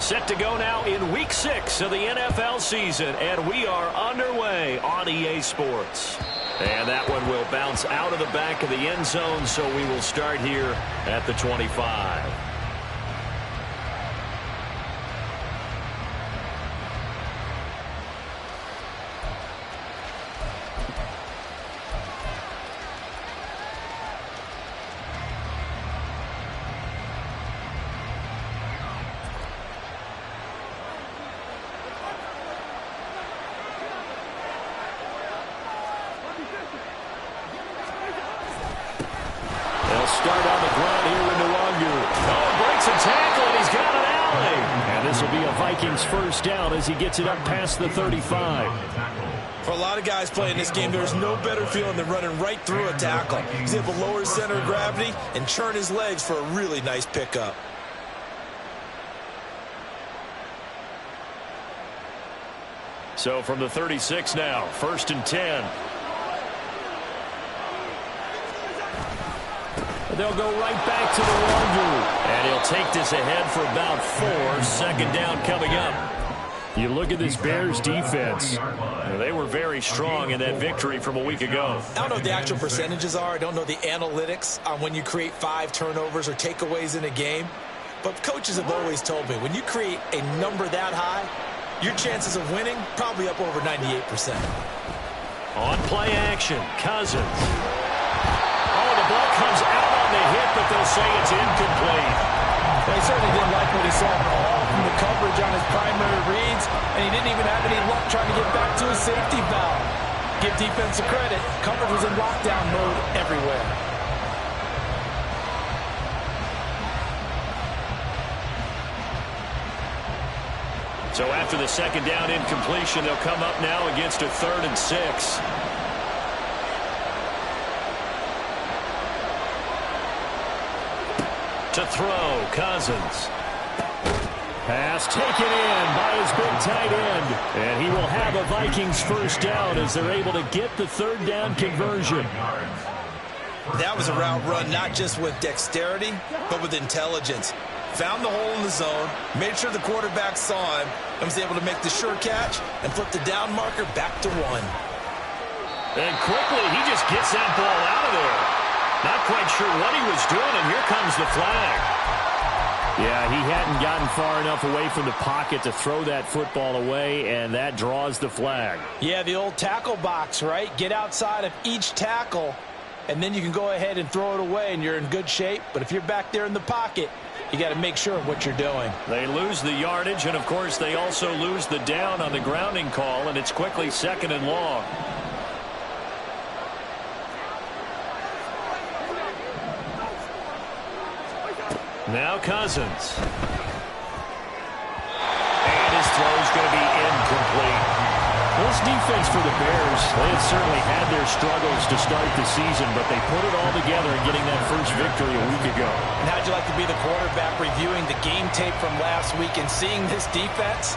Set to go now in Week 6 of the NFL season, and we are underway on EA Sports. And that one will bounce out of the back of the end zone, so we will start here at the 25. Start on the ground here in Nwangu. Oh, breaks a tackle, and he's got an alley. And this will be a Vikings first down as he gets it up past the 35. For a lot of guys playing this game, there's no better feeling than running right through a tackle. He's able to lower his center of gravity and churn his legs for a really nice pickup. So from the 36 now, 1st and 10. They'll go right back to the Nwangu. And he'll take this ahead for about 4. 2nd down coming up. You look at this Bears defense. They were very strong in that victory from a week ago. I don't know what the actual percentages are. I don't know the analytics on when you create 5 turnovers or takeaways in a game. But coaches have always told me, when you create a number that high, your chances of winning probably up over 98%. On play action, Cousins. Oh, the ball comes out on the hit, but they'll say it's incomplete. Well, he certainly didn't like what he saw all from the coverage on his primary reads, and he didn't even have any luck trying to get back to his safety valve. Give defense credit. Coverage was in lockdown mode everywhere. So after the 2nd down incompletion, they'll come up now against a 3rd and 6. To throw, Cousins. Pass taken in by his big tight end. And he will have a Vikings first down as they're able to get the 3rd down conversion. That was a route run not just with dexterity, but with intelligence. Found the hole in the zone, made sure the quarterback saw him, and was able to make the sure catch and flip the down marker back to 1. And quickly, he just gets that ball out of there. Not quite sure what he was doing, and here comes the flag. Yeah, he hadn't gotten far enough away from the pocket to throw that football away, and that draws the flag. Yeah, the old tackle box, right? Get outside of each tackle, and then you can go ahead and throw it away, and you're in good shape. But if you're back there in the pocket, you got to make sure of what you're doing. They lose the yardage, and, of course, they also lose the down on the grounding call, and it's quickly 2nd and long. Now Cousins. And his throw's going to be incomplete. This defense for the Bears, they had certainly had their struggles to start the season, but they put it all together in getting that first victory a week ago. And how'd you like to be the quarterback reviewing the game tape from last week and seeing this defense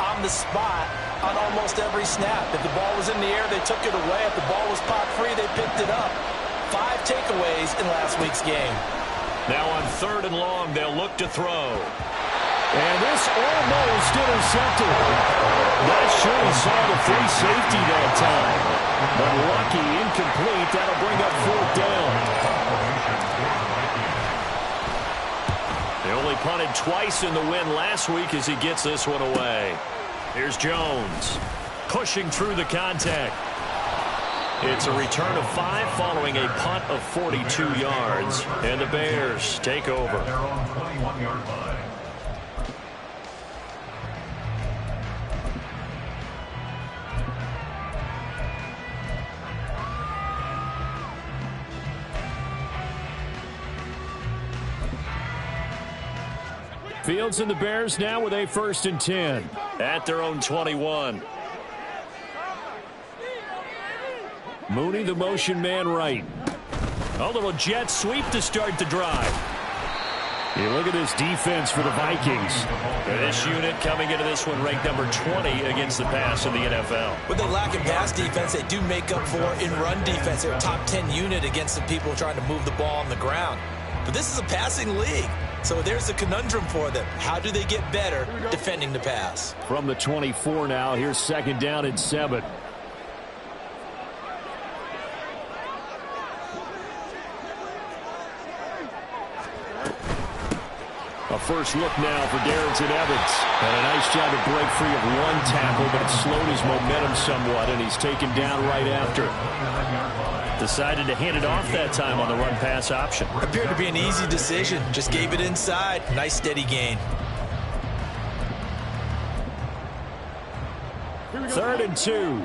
on the spot on almost every snap? If the ball was in the air, they took it away. If the ball was pot free, they picked it up. 5 takeaways in last week's game. Now on 3rd and long, they'll look to throw. And this almost intercepted. Not sure he saw the free safety that time. But lucky, incomplete. That'll bring up 4th down. They only punted twice in the win last week as he gets this one away. Here's Jones pushing through the contact. It's a return of 5 following a punt of 42 yards. And the Bears take over. Fields and the Bears now with a 1st and 10. At their own 21. Mooney, the motion man right. A little jet sweep to start the drive. You look at this defense for the Vikings. This unit coming into this one ranked number 20 against the pass in the NFL. What they lack in pass defense, they do make up for in run defense. They're a top 10 unit against the people trying to move the ball on the ground. But this is a passing league. So there's the conundrum for them. How do they get better defending the pass? From the 24 now, here's 2nd down and 7. A first look now for Darrington Evans. And a nice job to break free of one tackle, but it slowed his momentum somewhat, and he's taken down right after it. Decided to hand it off that time on the run-pass option. Appeared to be an easy decision. Just gave it inside. Nice steady gain. 3rd and 2.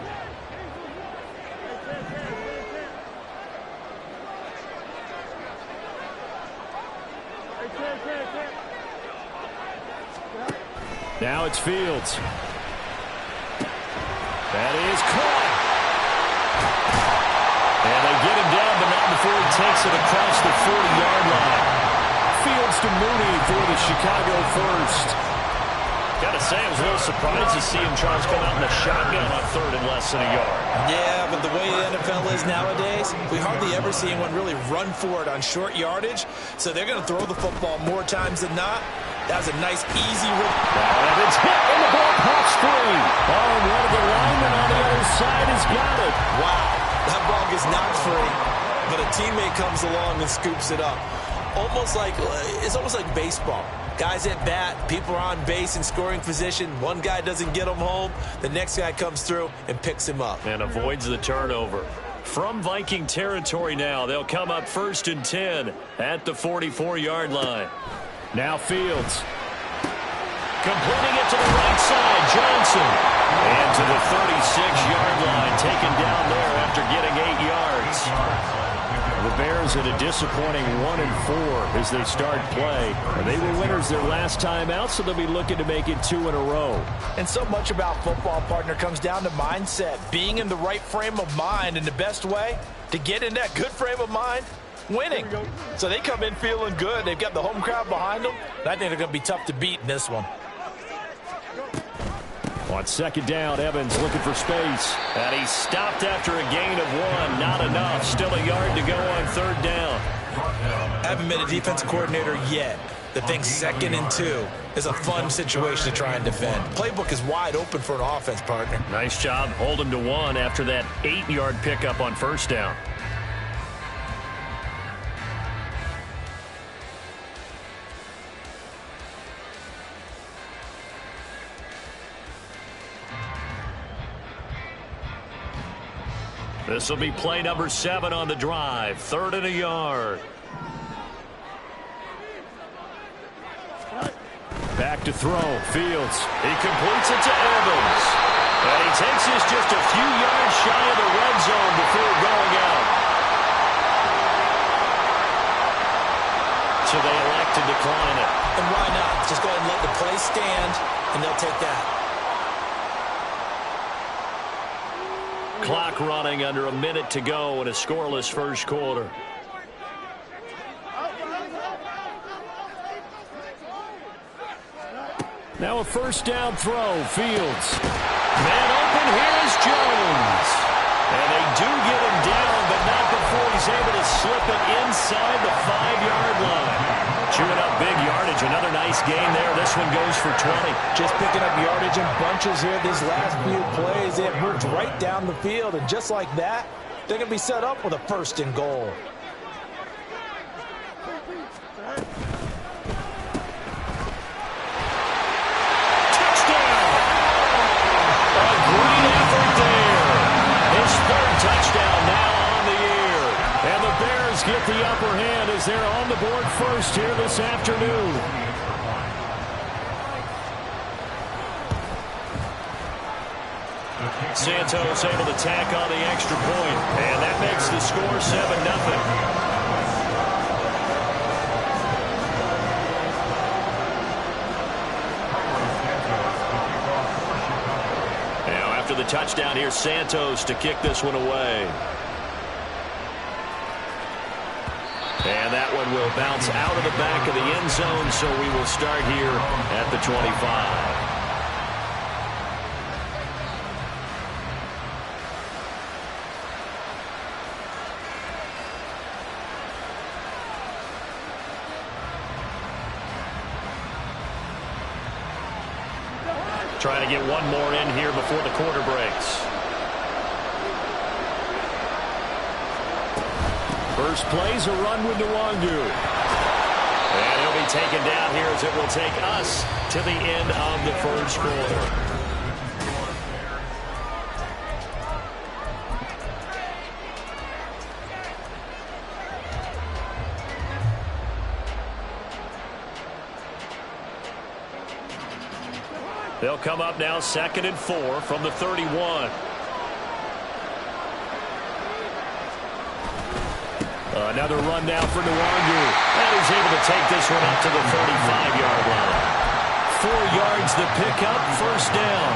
Now it's Fields. That is caught. And they get him down, but not before he takes it across the 40-yard line. Fields to Mooney for the Chicago first. Got to say, I was a little surprised to see him try to come out in a shotgun on 3rd and less than a yard. Yeah, but the way the NFL is nowadays, we hardly ever see anyone really run for it on short yardage. So they're going to throw the football more times than not. That was a nice, easy rip. Evans hit in the ball, pops free. Oh, and one of the linemen on the other side has got it. Wow, that ball gets knocked free, but a teammate comes along and scoops it up. It's almost like baseball. Guys at bat, people are on base in scoring position. One guy doesn't get him home. The next guy comes through and picks him up. And avoids the turnover. From Viking territory now, they'll come up 1st and 10 at the 44-yard line. Now Fields. Completing it to the right side, Johnson. And to the 36-yard line, taken down there after getting 8 yards. The Bears at a disappointing 1-4 as they start play. They were winners their last time out, so they'll be looking to make it 2 in a row. And so much about football, partner, comes down to mindset. Being in the right frame of mind, and the best way to get in that good frame of mind, winning. So they come in feeling good. They've got the home crowd behind them. And I think they're going to be tough to beat in this one. On 2nd down, Evans looking for space. And he stopped after a gain of 1. Not enough. Still a yard to go on 3rd down. Haven't been a defensive coordinator yet. The thing 2nd and 2 is a fun situation to try and defend. Playbook is wide open for an offense, partner. Nice job. Hold him to 1 after that 8-yard pickup on 1st down. This will be play number 7 on the drive. 3rd and a yard. Back to throw. Fields. He completes it to Evans. And he takes this just a few yards shy of the red zone before going out. So they elect to decline it. And why not? Just go ahead and let the play stand, and they'll take that. Clock running under a minute to go in a scoreless first quarter. Now a 1st down throw. Fields. Man open, here is Jones. And they do get him down, but not before he's able to slip it inside the 5-yard line. Chewing up big yardage. Another nice gain there. This one goes for 20. Just picking up yardage in bunches here. These last few plays, they have moved right down the field. And just like that, they're going to be set up with a 1st and goal. Touchdown! A great effort there. His 3rd touchdown now on the year. And the Bears get the upper hand as they're on the board first here this afternoon. Santos able to tack on the extra point, and that makes the score 7-0. Now after the touchdown, here's Santos to kick this one away. And that one will bounce out of the back of the end zone, so we will start here at the 25. Trying to get one more in here before the quarter breaks. First play's a run with Nwangu. And he'll be taken down here as it will take us to the end of the first quarter. They'll come up now 2nd and 4 from the 31. Another run now for Nwangu. And he's able to take this one up to the 35-yard line. 4 yards the pickup, first down.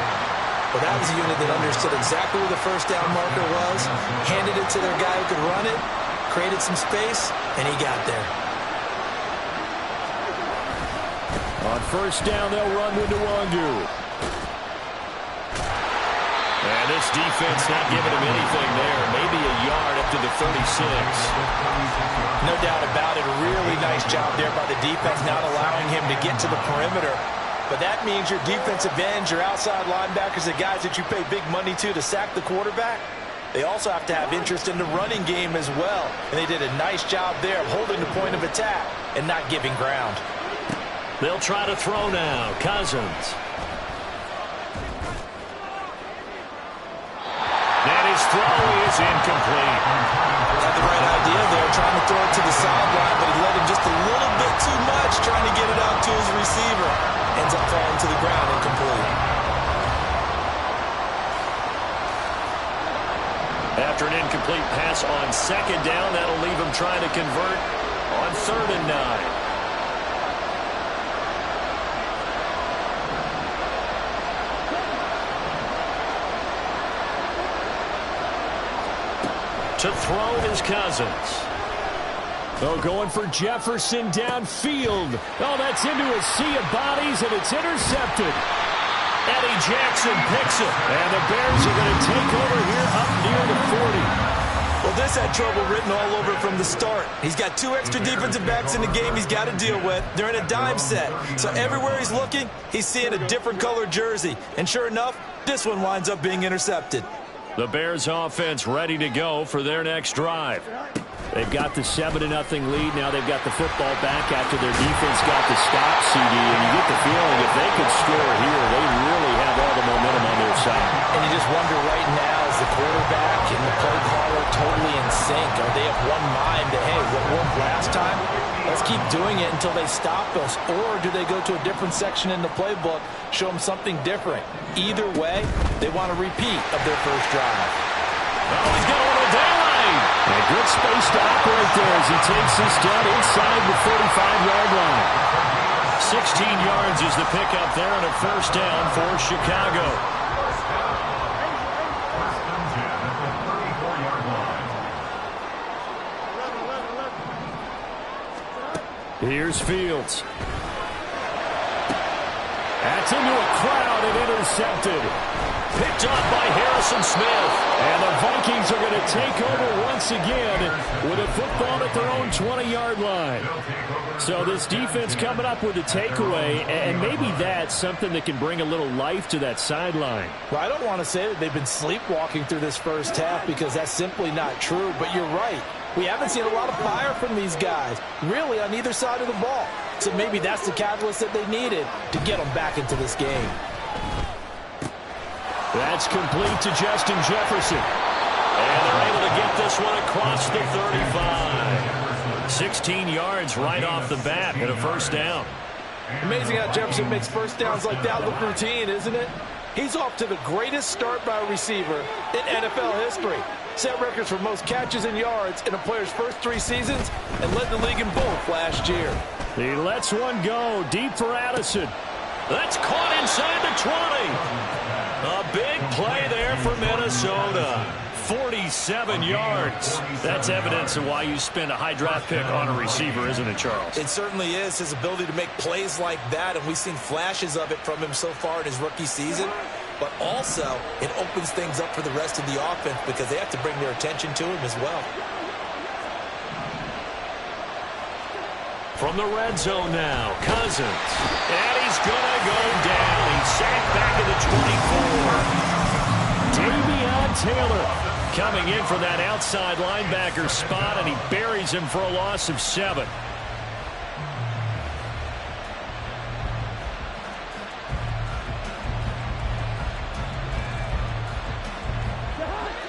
Well, that was a unit that understood exactly where the first down marker was, handed it to their guy who could run it, created some space, and he got there. On first down, they'll run with Nwangu. And this defense not giving him anything there. Maybe a yard up to the 36. No doubt about it. A really nice job there by the defense, not allowing him to get to the perimeter. But that means your defensive ends, your outside linebackers, the guys that you pay big money to sack the quarterback, they also have to have interest in the running game as well. And they did a nice job there of holding the point of attack and not giving ground. They'll try to throw now. Cousins. And his throw is incomplete. Had the right idea there, trying to throw it to the sideline, but he led him just a little bit too much, trying to get it out to his receiver. Ends up falling to the ground, incomplete. After an incomplete pass on 2nd down, that'll leave him trying to convert on 3rd and 9. To throw is Cousins. Oh, going for Jefferson downfield. Oh, that's into a sea of bodies, and it's intercepted. Eddie Jackson picks it. And the Bears are going to take over here up near the 40. Well, this had trouble written all over from the start. He's got 2 extra defensive backs in the game he's got to deal with. They're in a dime set. So everywhere he's looking, he's seeing a different colored jersey. And sure enough, this one winds up being intercepted. The Bears offense ready to go for their next drive. They've got the 7-0 lead. Now they've got the football back after their defense got the stop, CD. And you get the feeling if they could score here, they really have all the momentum on their side. And you just wonder right now, is the quarterback and the play caller totally in sync? Are they of one mind that, hey, what worked last time, let's keep doing it until they stop us? Or do they go to a different section in the playbook, show them something different? Either way, they want a repeat of their first drive. Oh, he's got a little daylight. And good space to operate there as he takes this down inside the 45-yard line. 16 yards is the pickup there and a first down for Chicago. Here's Fields. That's into a crowd and intercepted. Picked up by Harrison Smith. And the Vikings are going to take over once again with a football at their own 20-yard line. So this defense coming up with a takeaway, and maybe that's something that can bring a little life to that sideline. Well, I don't want to say that they've been sleepwalking through this first half because that's simply not true, but you're right. We haven't seen a lot of fire from these guys, really, on either side of the ball. So maybe that's the catalyst that they needed to get them back into this game. That's complete to Justin Jefferson. And they're able to get this one across the 35. 16 yards right off the bat and a first down. Amazing how Jefferson makes first downs like that look routine, isn't it? He's off to the greatest start by a receiver in NFL history. Set records for most catches and yards in a player's first 3 seasons and led the league in both last year. He lets one go deep for Addison. That's caught inside the 20. A big play there for Minnesota. 47 yards. That's evidence of why you spend a high draft pick on a receiver, isn't it, Charles? It certainly is, his ability to make plays like that, and we've seen flashes of it from him so far in his rookie season. But also, it opens things up for the rest of the offense because they have to bring their attention to him as well. From the red zone now, Cousins. And he's going to go down. He's sacked back in the Bbml6 Taylor coming in for that outside linebacker spot, and he buries him for a loss of 7.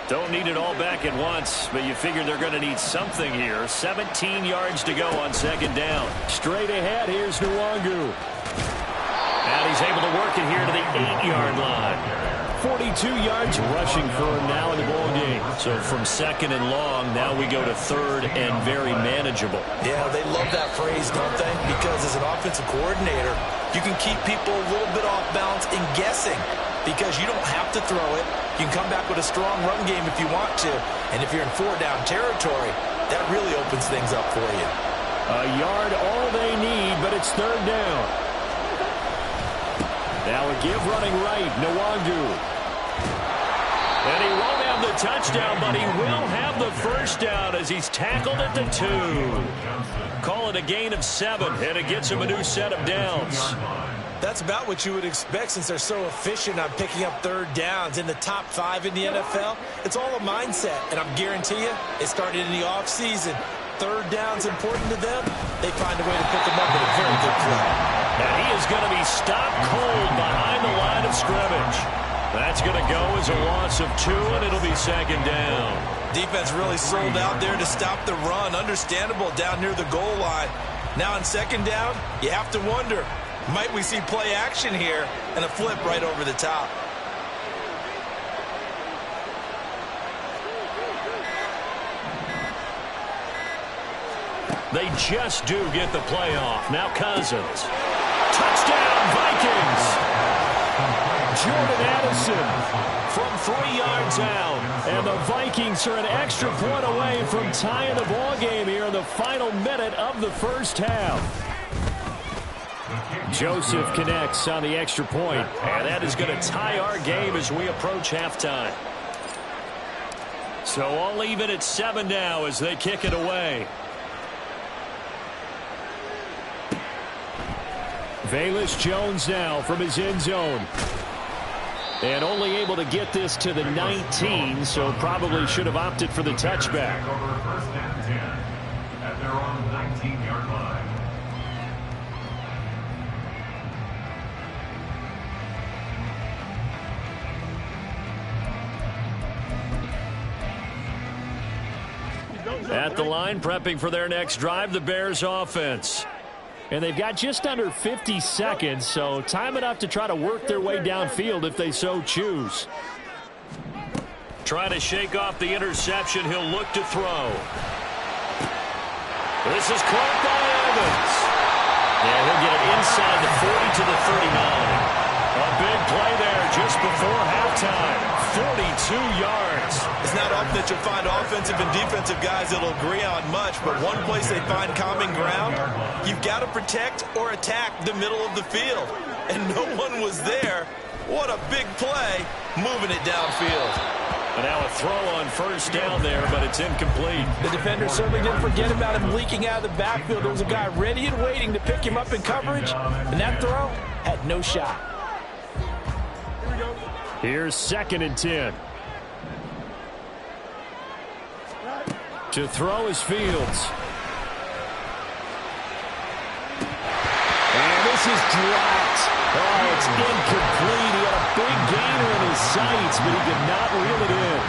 Don't need it all back at once, but you figure they're going to need something here. 17 yards to go on 2nd down. Straight ahead, here's Nwangu. And he's able to work it here to the 8-yard line. 42 yards rushing for him now in the ball game. So from 2nd and long, now we go to 3rd and very manageable. Yeah, they love that phrase, don't they? Because as an offensive coordinator, you can keep people a little bit off balance and guessing because you don't have to throw it. You can come back with a strong run game if you want to. And if you're in 4-down territory, that really opens things up for you. A yard all they need, but it's 3rd down. Now a give running right, Nwangu. And he won't have the touchdown, but he will have the 1st down as he's tackled at the 2. Call it a gain of 7, and it gets him a new set of downs. That's about what you would expect since they're so efficient on picking up 3rd downs in the top 5 in the NFL. It's all a mindset, and I'm guarantee you it started in the offseason. 3rd down's important to them. They find a way to pick them up at a very good play. And he is going to be stopped cold behind the line of scrimmage. That's going to go as a loss of 2, and it'll be 2nd down. Defense really sold out there to stop the run. Understandable down near the goal line. Now on 2nd down, you have to wonder, might we see play action here and a flip right over the top? They just do get the play off. Now Cousins. Touchdown, Vikings! Jordan Addison from 3 yards out. And the Vikings are an extra point away from tying the ball game here in the final minute of the 1st half. Joseph connects on the extra point, and that is going to tie our game as we approach halftime. So all even at 7 now as they kick it away. Velus Jones now from his end zone. And only able to get this to the 19, so probably should have opted for the touchback. First and 10 at their own 19-yard line. At the line, prepping for their next drive, the Bears offense. And they've got just under 50 seconds, so time enough to try to work their way downfield if they so choose. Trying to shake off the interception, he'll look to throw. This is caught by Evans. Yeah, he'll get it inside the 40 to the 39. A big play there just before halftime. 42 yards. It's not often that you'll find offensive and defensive guys that'll agree on much, but one place they find common ground, you've got to protect or attack the middle of the field. And no one was there. What a big play, moving it downfield. And now a throw on 1st down there, but it's incomplete. The defender certainly didn't forget about him leaking out of the backfield. There was a guy ready and waiting to pick him up in coverage, and that throw had no shot. Here's 2nd and 10. To throw is Fields. And this is dropped. Oh, it's incomplete. He had a big gainer in his sights, but he did not reel it in.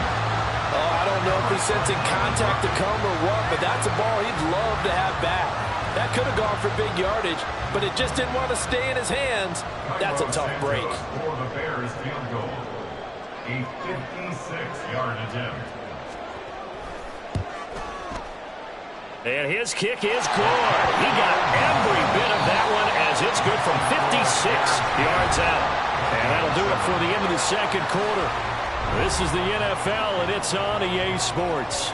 Oh, I don't know if he's sensing contact to come or what, but that's a ball he'd love to have back. That could have gone for big yardage, but it just didn't want to stay in his hands. That's a tough break. For the Bears field goal, a 56-yard attempt. And his kick is good. He got every bit of that one as it's good from 56 yards out. And that'll do it for the end of the 2nd quarter. This is the NFL, and it's on EA Sports.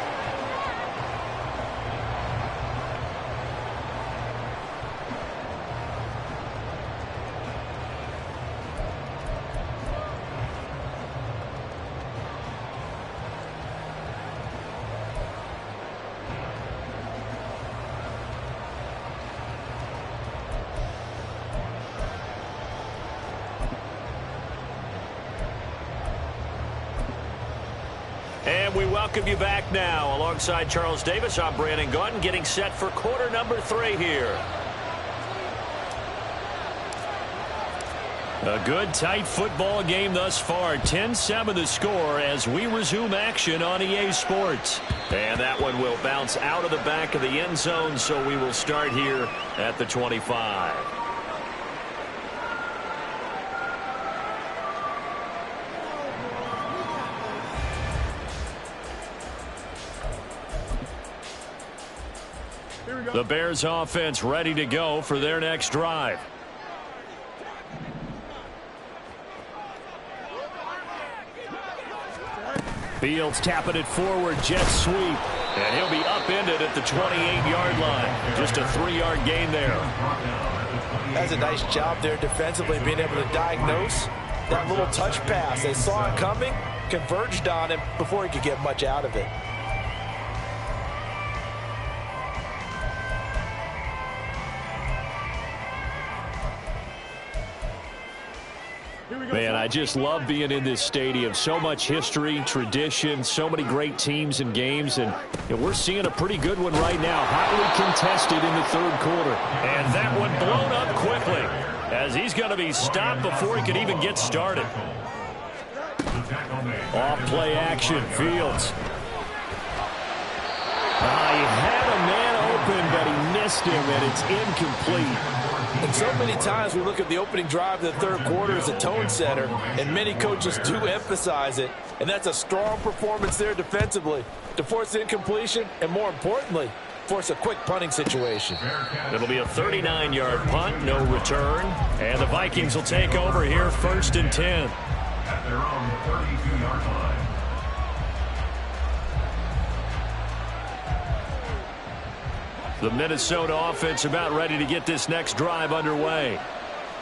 And we welcome you back now. Alongside Charles Davis, I'm Brandon Gaudin, getting set for quarter number 3 here. A good, tight football game thus far. 10-7 the score as we resume action on EA Sports. And that one will bounce out of the back of the end zone, so we will start here at the 25. The Bears offense ready to go for their next drive. Fields tapping it forward, jet sweep. And he'll be upended at the 28-yard line. Just a 3-yard gain there. That's a nice job there defensively, being able to diagnose that little touch pass. They saw it coming, converged on him before he could get much out of it. Man, I just love being in this stadium. So much history, tradition, so many great teams and games, and we're seeing a pretty good one right now. Hotly contested in the third quarter. And that one blown up quickly as he's going to be stopped before he could even get started. Off play action, Fields. He had a man open, but he missed him, and it's incomplete. And so many times we look at the opening drive of the third quarter as a tone setter, and many coaches do emphasize it. And that's a strong performance there defensively to force incompletion and, more importantly, force a quick punting situation. It'll be a 39-yard punt, no return. And the Vikings will take over here, 1st and 10. At their own 32-yard line. The Minnesota offense about ready to get this next drive underway.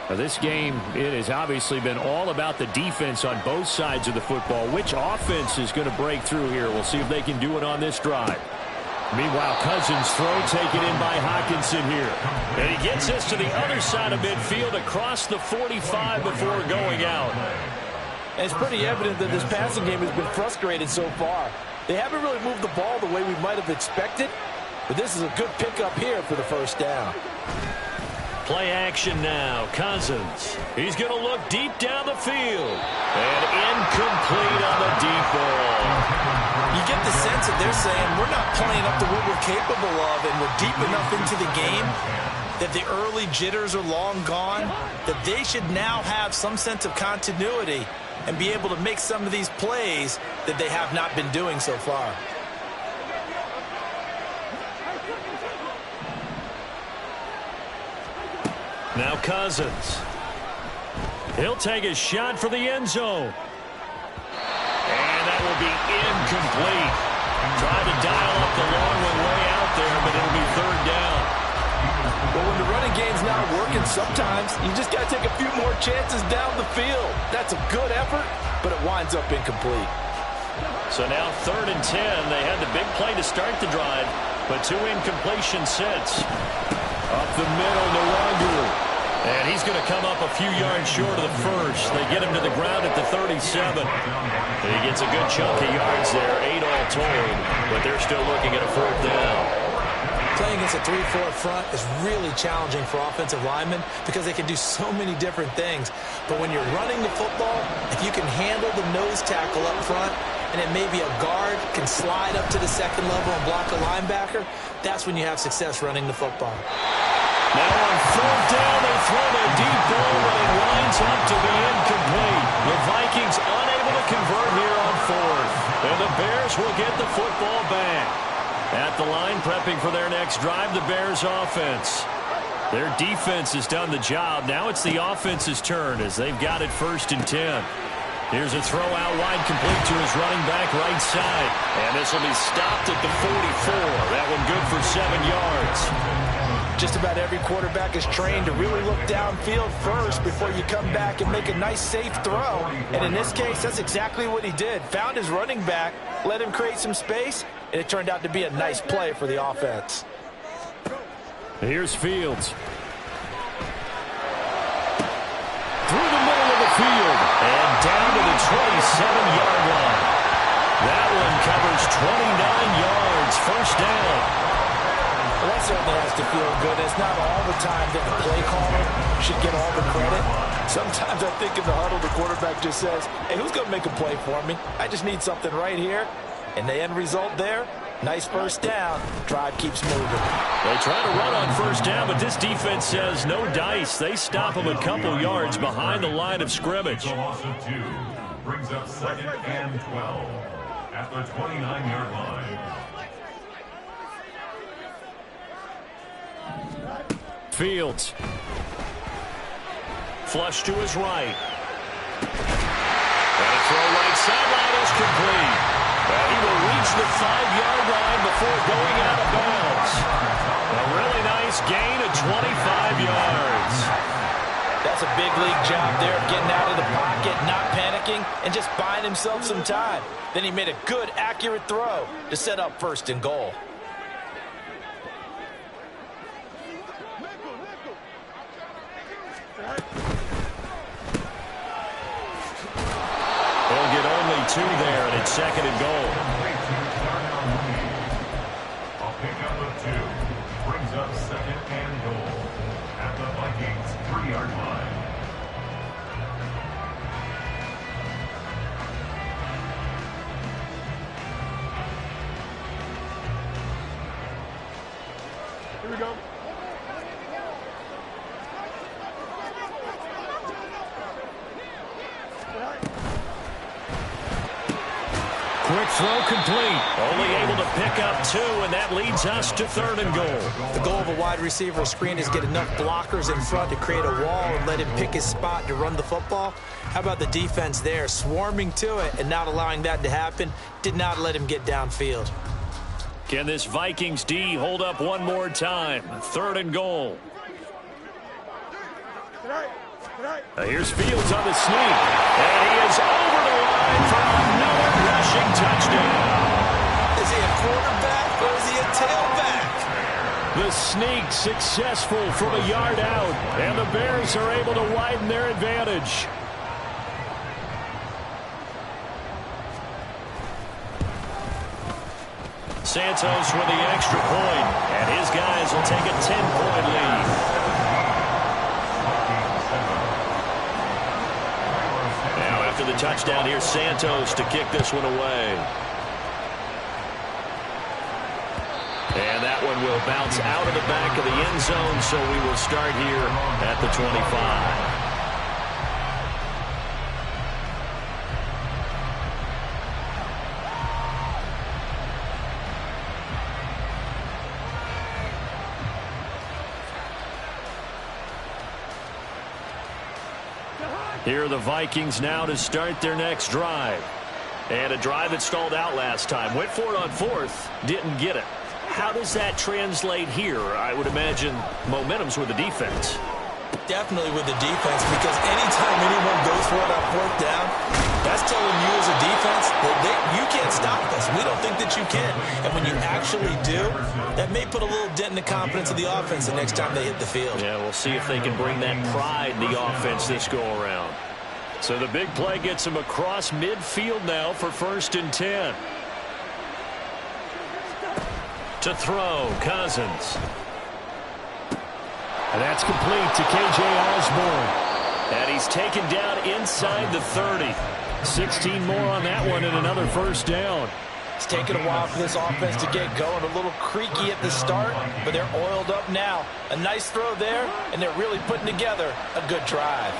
Now this game, it has obviously been all about the defense on both sides of the football. Which offense is going to break through here? We'll see if they can do it on this drive. Meanwhile, Cousins throw taken in by Hockenson here. And he gets this to the other side of midfield across the 45 before going out. And it's pretty evident that this passing game has been frustrated so far. They haven't really moved the ball the way we might have expected. But this is a good pickup here for the first down. Play action now. Cousins. He's going to look deep down the field. And incomplete on the deep ball. You get the sense that they're saying we're not playing up to what we're capable of, and we're deep enough into the game that the early jitters are long gone, that they should now have some sense of continuity and be able to make some of these plays that they have not been doing so far. Now Cousins. He'll take a shot for the end zone. And that will be incomplete. Tried to dial up the long one way out there, but it'll be 3rd down. Well, when the running game's not working, sometimes you just got to take a few more chances down the field. That's a good effort, but it winds up incomplete. So now 3rd and 10. They had the big play to start the drive, but 2 incompletion sets. Up the middle, Nwangu. And he's going to come up a few yards short of the first. They get him to the ground at the 37. He gets a good chunk of yards there, 8 all told, but they're still looking at a 4th down. Playing against a 3-4 front is really challenging for offensive linemen because they can do so many different things. But when you're running the football, if you can handle the nose tackle up front, and then maybe a guard can slide up to the 2nd level and block a linebacker, that's when you have success running the football. Now on 4th down, they throw the deep ball, but it winds up to be incomplete. The Vikings unable to convert here on 4th. And the Bears will get the football back. At the line, prepping for their next drive, the Bears offense. Their defense has done the job. Now it's the offense's turn as they've got it 1st and 10. Here's a throw out wide, complete to his running back right side. And this will be stopped at the 44. That one good for 7 yards. Just about every quarterback is trained to really look downfield first before you come back and make a nice, safe throw. And in this case, that's exactly what he did. Found his running back, let him create some space, and it turned out to be a nice play for the offense. Here's Fields. Through the middle of the field. And down to the 27-yard line. That one coming yards, first down. Well, that certainly has to feel good. It's not all the time that the play caller should get all the credit. Sometimes I think in the huddle, the quarterback just says, hey, who's going to make a play for me? I just need something right here. And the end result there, nice first down. Drive keeps moving. They try to run on first down, but this defense says no dice. They stop them a couple yards behind the line of scrimmage. Loss of 2 brings up 2nd and 12 at the 29-yard line. Fields. Flush to his right. And a throw right sideline is complete. And he will reach the 5-yard line before going out of bounds. A really nice gain of 25 yards. That's a big league job there of getting out of the pocket, not panicking, and just buying himself some time. Then he made a good, accurate throw to set up 1st and goal. They'll get only 2 there, and it's 2nd and goal. A pickup of 2 brings up 2nd and goal at the Vikings 3-yard line. Here we go. Quick throw complete. Only able to pick up 2, and that leads us to 3rd and goal. The goal of a wide receiver screen is get enough blockers in front to create a wall and let him pick his spot to run the football. How about the defense there, swarming to it and not allowing that to happen? Did not let him get downfield. Can this Vikings D hold up one more time? 3rd and goal. Here's Fields on the sneak. And he is over the line for another rushing touchdown. Is he a quarterback or is he a tailback? The sneak successful from a yard out. And the Bears are able to widen their advantage. Santos with the extra point. And his guys will take a 10-point lead. After the touchdown, here's Santos to kick this one away. And that one will bounce out of the back of the end zone, so we will start here at the 25. Here are the Vikings now to start their next drive. And a drive that stalled out last time. Went for it on 4th, didn't get it. How does that translate here? I would imagine momentum's with the defense. Definitely with the defense, because anytime anyone goes for it on 4th down, that's telling you as a defense that you can't stop us. We don't think that you can. And when you actually do, that may put a little dent in the confidence of the offense the next time they hit the field. Yeah, we'll see if they can bring that pride in the offense this go-around. So the big play gets him across midfield now for 1st and 10. To throw, Cousins. And that's complete to K.J. Osborne. And he's taken down inside the 30. 16 more on that one and another first down. It's taken a while for this offense to get going. A little creaky at the start, but they're oiled up now. A nice throw there, and they're really putting together a good drive.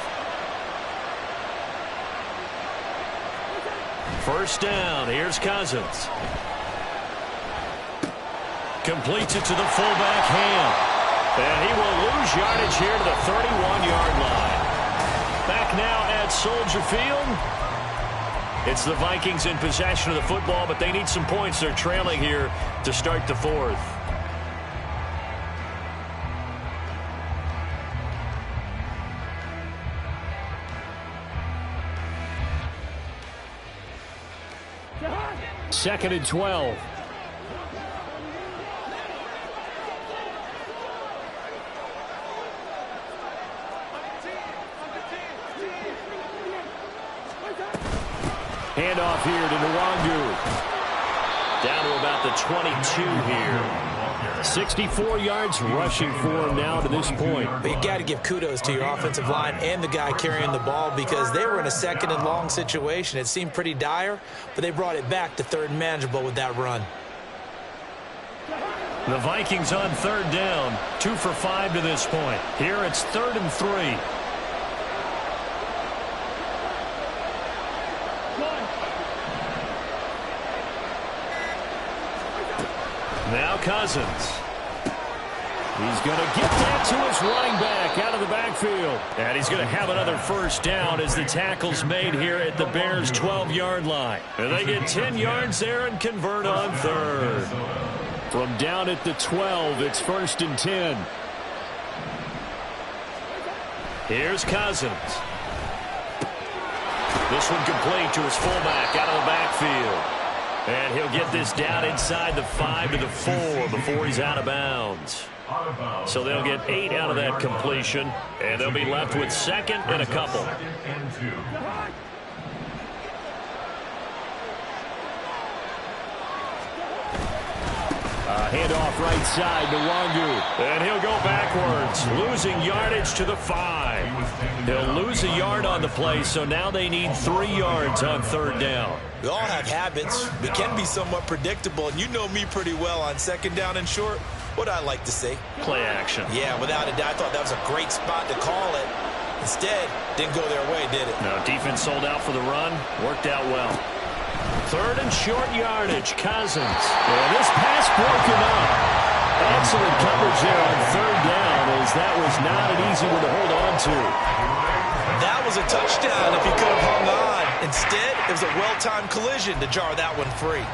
First down. Here's Cousins. Completes it to the fullback Ham. And he will lose yardage here to the 31-yard line. Back now at Soldier Field. It's the Vikings in possession of the football, but they need some points. They're trailing here to start the 4th. Second and 12. Handoff here to Nwangu. Down to about the 22 here. 64 yards rushing for him now to this point. But you got to give kudos to your offensive line and the guy carrying the ball because they were in a second and long situation. It seemed pretty dire, but they brought it back to third and manageable with that run. The Vikings on third down, 2 for 5 to this point. Here it's 3rd and 3. Now Cousins. He's going to get that to his running back out of the backfield. And he's going to have another first down as the tackle's made here at the Bears' 12-yard line. And they get 10 yards there and convert on third. From down at the 12, it's 1st and 10. Here's Cousins. This one complete to his fullback out of the backfield. And he'll get this down inside the 5 to the 4 before he's out of bounds. So they'll get 8 out of that completion, and they'll be left with 2nd and a couple. Handoff right side to Longu. And he'll go backwards, losing yardage to the 5. He'll lose a yard on the play, so now they need 3 yards on third down. We all have habits. We can be somewhat predictable, and you know me pretty well on 2nd down and short. What I like to say? Play action. Yeah, without a doubt, I thought that was a great spot to call it. Instead, didn't go their way, did it? No, defense sold out for the run. Worked out well. 3rd and short yardage, Cousins. And this pass broken up. Excellent coverage there on 3rd down, as that was not an easy one to hold on to. That was a touchdown if he could have hung on. Instead, it was a well-timed collision to jar that one free.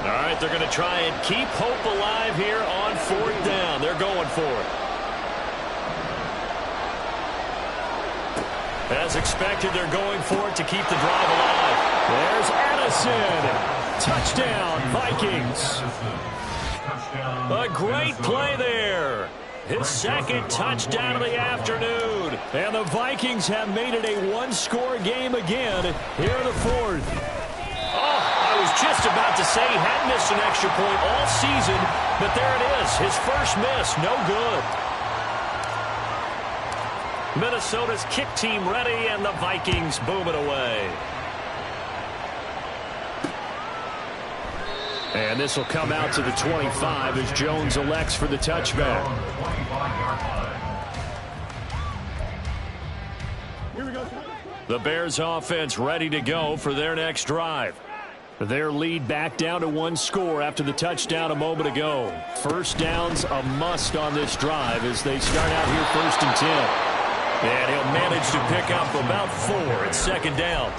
All right, they're going to try and keep hope alive here on 4th down. They're going for it. As expected, they're going for it to keep the drive alive. There's Addison. Touchdown, Vikings. A great play there. His 2nd touchdown of the afternoon. And the Vikings have made it a one-score game again here in the 4th. I was just about to say he hadn't missed an extra point all season, but there it is. His first miss, no good. Minnesota's kick team ready, and the Vikings boom it away. And this will come out to the 25 as Jones elects for the touchback. The Bears offense ready to go for their next drive. Their lead back down to 1 score after the touchdown a moment ago. First down's a must on this drive as they start out here 1st and 10. And he'll manage to pick up about 4 at 2nd down.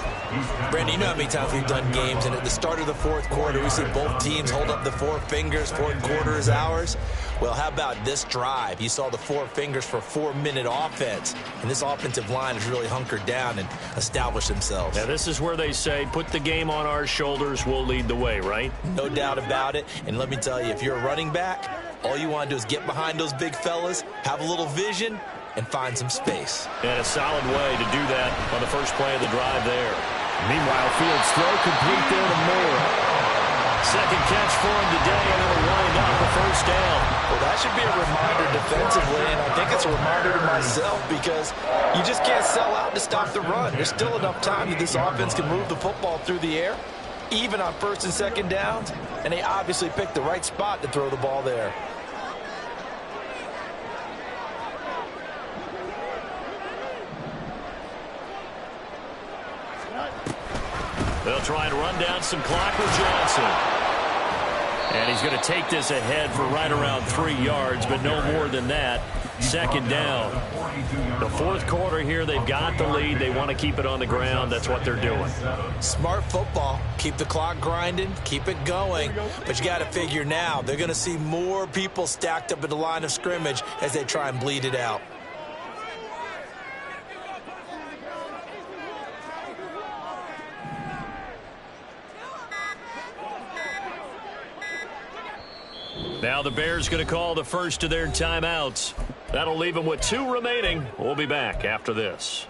Brandon, you know how many times we've done games, and at the start of the 4th quarter, we see both teams hold up the 4 fingers, 4th quarter is ours. Well, how about this drive? You saw the 4 fingers for 4-minute offense, and this offensive line has really hunkered down and established themselves. Now, this is where they say, put the game on our shoulders, we'll lead the way, right? No doubt about it, and let me tell you, if you're a running back, all you want to do is get behind those big fellas, have a little vision, and find some space. And a solid way to do that on the first play of the drive there. Meanwhile, Fields throw complete there to Moore. 2nd catch for him today, and it'll wind up a first down. Well, that should be a reminder defensively, and I think it's a reminder to myself because you just can't sell out to stop the run. There's still enough time that this offense can move the football through the air, even on 1st and 2nd downs, and they obviously picked the right spot to throw the ball there. They'll try and run down some clock with Johnson. And he's going to take this ahead for right around 3 yards, but no more than that. 2nd down. The 4th quarter here, they've got the lead. They want to keep it on the ground. That's what they're doing. Smart football. Keep the clock grinding. Keep it going. But you got to figure now, they're going to see more people stacked up at the line of scrimmage as they try and bleed it out. Now the Bears going to call the first of their timeouts. That'll leave him with 2 remaining. We'll be back after this.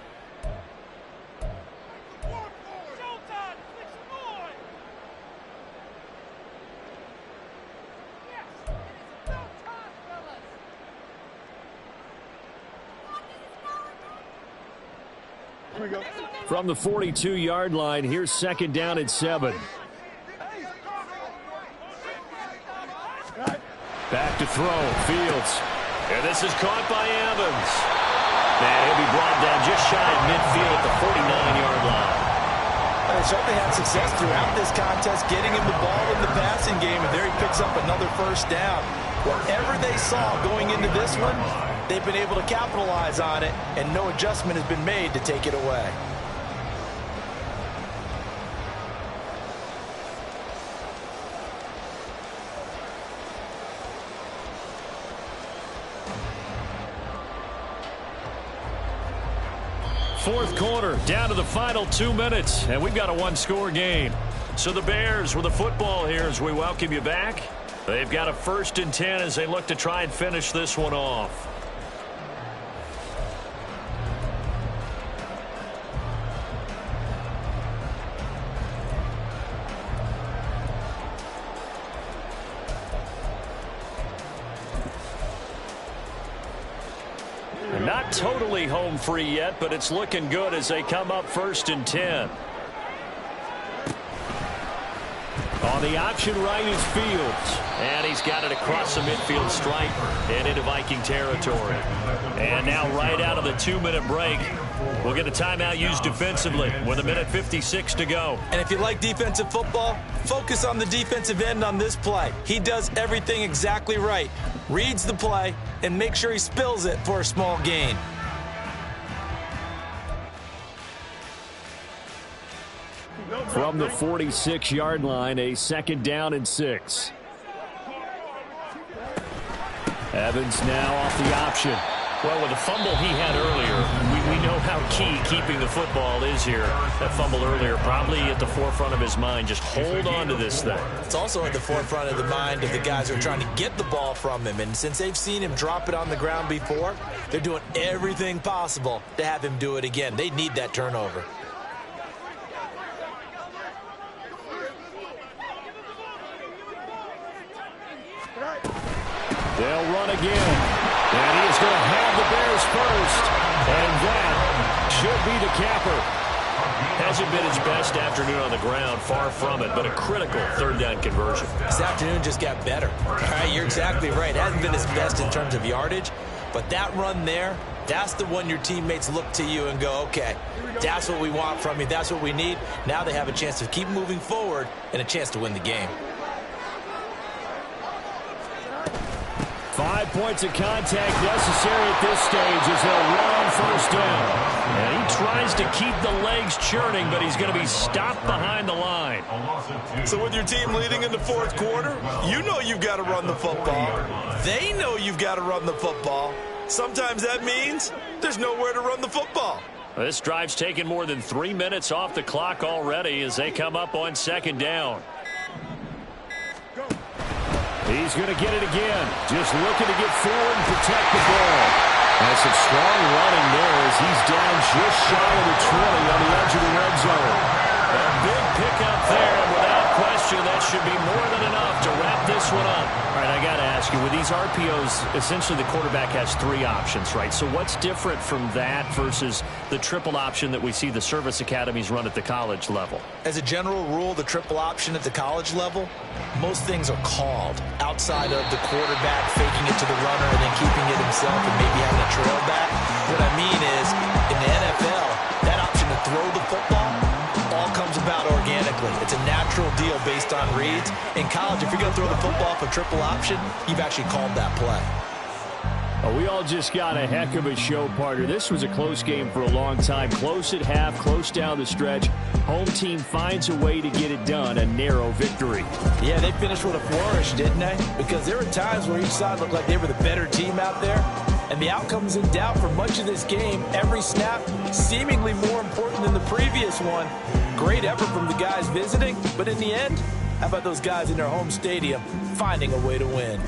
From the 42-yard line, here's 2nd down and 7. Back to throw. Fields. And this is caught by Evans. And he'll be brought down just shy of midfield at the 49-yard line. They certainly had success throughout this contest, getting him the ball in the passing game, and there he picks up another 1st down. Whatever they saw going into this one, they've been able to capitalize on it, and no adjustment has been made to take it away. Fourth quarter, down to the final 2 minutes, and we've got a 1-score game. So the Bears with the football here as we welcome you back. They've got a 1st and 10 as they look to try and finish this one off. Not totally home free yet, but it's looking good as they come up 1st and 10. On the option right is Fields. And he's got it across the midfield stripe and into Viking territory. And now right out of the 2-minute break, we'll get a timeout used defensively with 1:56 to go. And if you like defensive football, focus on the defensive end on this play. He does everything exactly right. Reads the play and makes sure he spills it for a small gain. From the 46-yard line, a 2nd down and 6. Evans now off the option. Well, with the fumble he had earlier, we know how key keeping the football is here. That fumble earlier probably at the forefront of his mind. Just hold on to this thing. It's also at the forefront of the mind of the guys who are trying to get the ball from him. And since they've seen him drop it on the ground before, they're doing everything possible to have him do it again. They need that turnover. They'll run again. And he is going to have the Bears first. And that should be the capper. Hasn't been his best afternoon on the ground, far from it, but a critical 3rd down conversion. This afternoon just got better. All right, you're exactly right. It hasn't been his best in terms of yardage, but that run there, that's the one your teammates look to you and go, okay, that's what we want from you. That's what we need. Now they have a chance to keep moving forward and a chance to win the game. 5 points of contact necessary at this stage as they'll run 1st down. And he tries to keep the legs churning, but he's going to be stopped behind the line. So with your team leading in the 4th quarter, you know you've got to run the football. They know you've got to run the football. Sometimes that means there's nowhere to run the football. This drive's taken more than 3 minutes off the clock already as they come up on 2nd down. He's going to get it again. Just looking to get forward and protect the ball. And some strong running there as he's down just shy of the 20 on the edge of the red zone. A big pickup there, and without question, that should be more than enough to wrap this one up. All right, I got to ask you, with these RPOs, essentially the quarterback has 3 options, right? So what's different from that versus the triple option that we see the service academies run at the college level? As a general rule, the triple option at the college level, most things are called outside of the quarterback faking it to the runner and then keeping it himself and maybe having a trail back. What I mean is, in the NFL, that option to throw the football all comes about organically. It's a natural deal based on reads. In college, if you're going to throw the football for triple option, you've actually called that play. Oh, we all just got a heck of a show, partner. This was a close game for a long time. Close at half, close down the stretch. Home team finds a way to get it done. A narrow victory. Yeah, they finished with a flourish, didn't they? Because there were times where each side looked like they were the better team out there. And the outcome's in doubt for much of this game. Every snap seemingly more important than the previous one. Great effort from the guys visiting. But in the end, how about those guys in their home stadium finding a way to win?